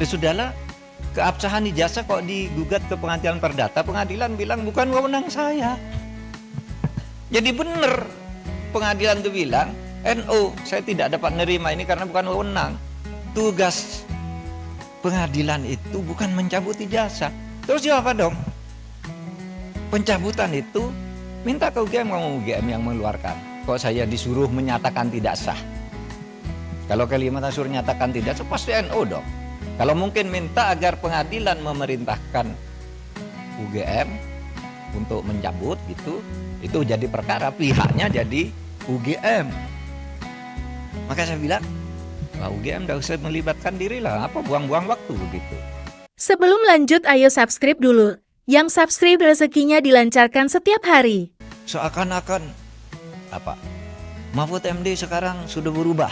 Sudahlah, keabsahan ijazah kok digugat ke pengadilan perdata, pengadilan bilang bukan wewenang saya. Jadi benar pengadilan itu bilang, NO, saya tidak dapat menerima ini karena bukan wewenang. Tugas pengadilan itu bukan mencabut ijazah. Terus jawab apa dong? Pencabutan itu minta ke UGM, ngomong UGM yang mengeluarkan. Kok saya disuruh menyatakan tidak sah? Kalau Kalimantan suruh nyatakan tidak sah, pasti NO dong. Kalau mungkin minta agar pengadilan memerintahkan UGM untuk mencabut gitu, itu jadi perkara, pihaknya jadi UGM. Maka saya bilang, UGM tidak usah melibatkan diri lah, apa buang-buang waktu begitu. Sebelum lanjut, ayo subscribe dulu. Yang subscribe rezekinya dilancarkan setiap hari. Seakan-akan apa? Mahfud MD sekarang sudah berubah.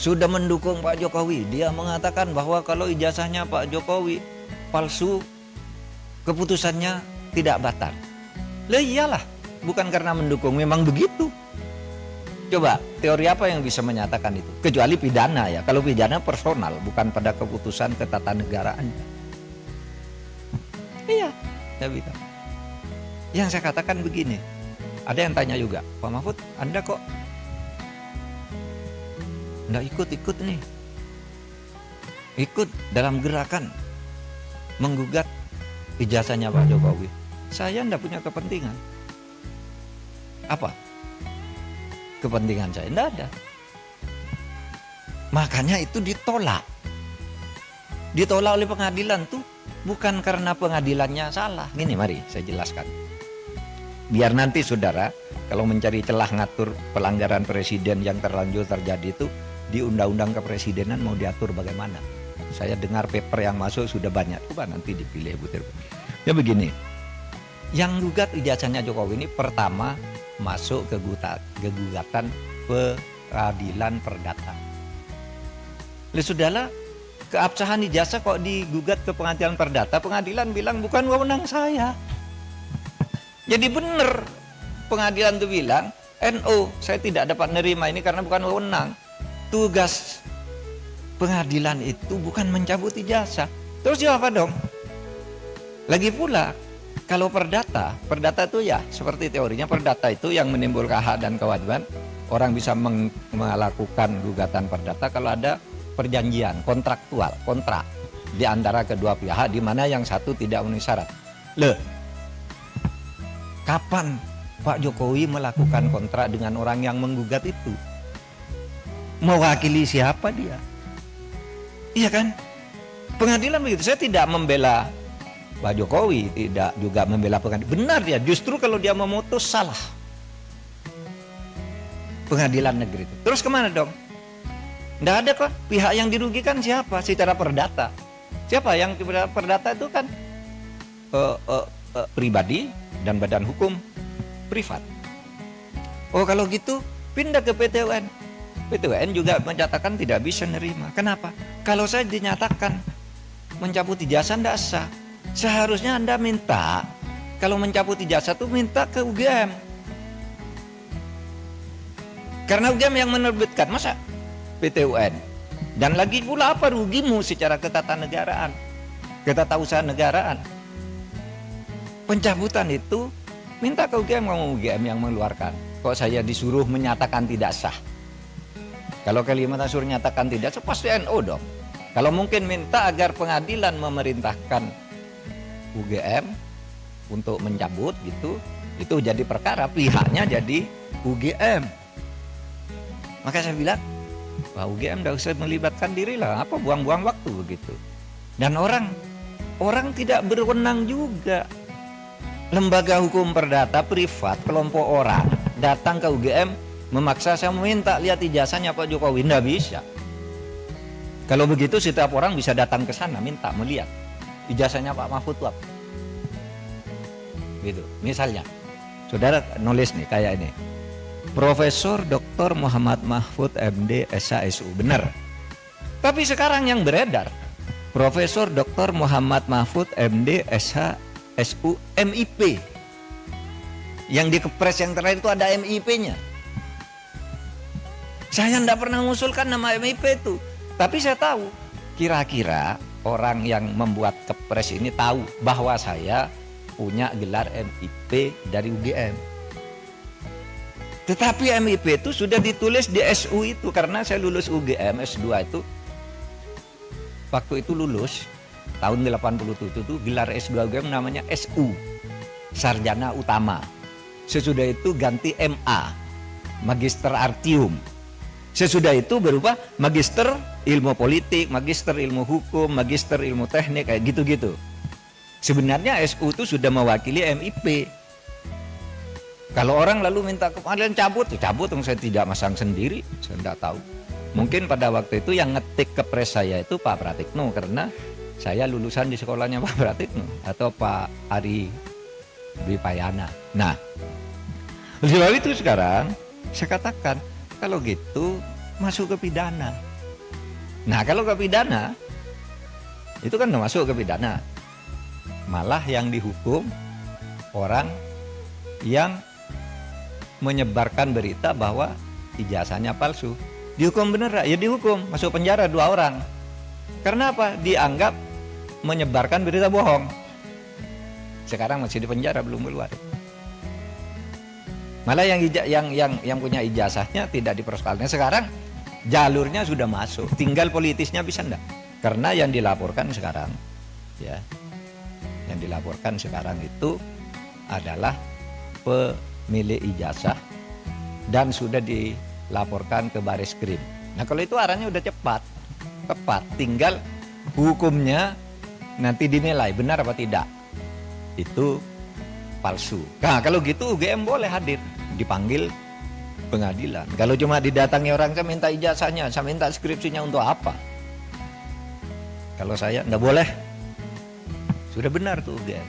Sudah mendukung Pak Jokowi. Dia mengatakan bahwa kalau ijazahnya Pak Jokowi palsu, keputusannya tidak batal. Lah iyalah, bukan karena mendukung, memang begitu. Coba, teori apa yang bisa menyatakan itu? Kecuali pidana ya. Kalau pidana personal, bukan pada keputusan ketatanegaraan. Iya, saya bilang. Yang saya katakan begini, ada yang tanya juga, Pak Mahfud, Anda kok nggak ikut nih, ikut dalam gerakan menggugat ijazahnya Pak Jokowi? Saya nggak punya kepentingan. Apa kepentingan saya? Nggak ada. Makanya itu ditolak oleh pengadilan tuh, bukan karena pengadilannya salah. Gini, mari saya jelaskan. Biar nanti saudara kalau mencari celah ngatur pelanggaran presiden yang terlanjur terjadi itu, di undang-undang kepresidenan mau diatur bagaimana. Saya dengar paper yang masuk sudah banyak. Coba nanti dipilih butir. Ya begini, yang gugat ijazahnya Jokowi ini pertama masuk ke gugatan peradilan perdata. Sudahlah, keabsahan ijazah kok digugat ke pengadilan perdata, pengadilan bilang bukan wewenang saya. Jadi benar pengadilan itu bilang, NO, saya tidak dapat menerima ini karena bukan wewenang. Tugas pengadilan itu bukan mencabut ijazah. Terus jawab apa dong? Lagi pula, kalau perdata itu ya seperti teorinya, perdata itu yang menimbulkan hak dan kewajiban. Orang bisa melakukan gugatan perdata kalau ada perjanjian kontraktual, kontrak di antara kedua pihak di mana yang satu tidak memenuhi syarat. Kapan Pak Jokowi melakukan kontrak dengan orang yang menggugat itu? Mewakili siapa dia? Iya kan? Pengadilan begitu. Saya tidak membela Pak Jokowi, tidak juga membela pengadilan. Benar dia, justru kalau dia memutus salah pengadilan negeri itu. Terus kemana dong? Nggak ada kok. Pihak yang dirugikan siapa? Secara perdata. Siapa yang perdata itu kan pribadi dan badan hukum privat. Oh kalau gitu pindah ke PT UN. PT UN juga menyatakan tidak bisa nerima. Kenapa? Kalau saya dinyatakan mencabut ijazah tidak sah, seharusnya Anda minta, kalau mencabut ijazah itu minta ke UGM. Karena UGM yang menerbitkan, masa PT UN? Dan lagi pula apa rugimu secara ketatanegaraan, ketatausahaan negaraan? Pencabutan itu minta ke UGM, ngomong UGM yang mengeluarkan. Kok saya disuruh menyatakan tidak sah? Kalau Kalimantan suruh nyatakan tidak sah, pasti NO dong. Kalau mungkin minta agar pengadilan memerintahkan UGM untuk mencabut gitu, itu jadi perkara, pihaknya jadi UGM. Maka saya bilang, UGM tidak usah melibatkan diri lah, apa buang-buang waktu begitu. Dan orang tidak berwenang juga. Lembaga hukum perdata privat, kelompok orang datang ke UGM memaksa saya meminta lihat ijazahnya Pak Jokowi. Nggak bisa. Kalau begitu setiap orang bisa datang ke sana minta melihat ijazahnya Pak Mahfud apa. Gitu. Misalnya, saudara nulis nih kayak ini. Profesor Dr. Muhammad Mahfud MD SHSU, benar. Tapi sekarang yang beredar Profesor Dr. Muhammad Mahfud MD SHSU MIP. Yang di kepres yang terakhir itu ada MIP-nya. Saya tidak pernah mengusulkan nama MIP itu, tapi saya tahu kira-kira orang yang membuat kepres ini tahu bahwa saya punya gelar MIP dari UGM. Tetapi MIP itu sudah ditulis di SU itu, karena saya lulus UGM S2 itu. Waktu itu lulus tahun 87 itu gelar S2 UGM namanya SU, Sarjana Utama. Sesudah itu ganti MA, Magister Artium. Sesudah itu berubah Magister Ilmu Politik, Magister Ilmu Hukum, Magister Ilmu Teknik, kayak gitu-gitu. Sebenarnya SU itu sudah mewakili MIP. Kalau orang lalu minta kemarin cabut, saya tidak masang sendiri, saya tidak tahu. Mungkin pada waktu itu yang ngetik kepres saya itu Pak Pratikno, karena saya lulusan di sekolahnya Pak Pratikno atau Pak Ari Wipayana. Nah, oleh sebab itu sekarang saya katakan kalau gitu masuk ke pidana. Nah, kalau ke pidana itu kan nggak masuk ke pidana, malah yang dihukum orang yang menyebarkan berita bahwa ijazahnya palsu. Dihukum bener ya, dihukum masuk penjara 2 orang. Karena apa? Dianggap menyebarkan berita bohong. Sekarang masih di penjara, belum keluar. Malah yang punya ijazahnya tidak dipersoalkan. Sekarang jalurnya sudah masuk, tinggal politisnya bisa enggak? Karena yang dilaporkan sekarang, ya, yang dilaporkan sekarang itu adalah pemilik ijazah dan sudah dilaporkan ke Bareskrim. Nah, kalau itu arahnya udah tepat, tinggal hukumnya nanti dinilai benar apa tidak itu palsu. Nah, kalau gitu UGM boleh hadir, dipanggil pengadilan. Kalau cuma didatangi orang, saya minta ijazahnya, saya minta skripsinya untuk apa? Kalau saya enggak boleh. Sudah benar tuh UGM.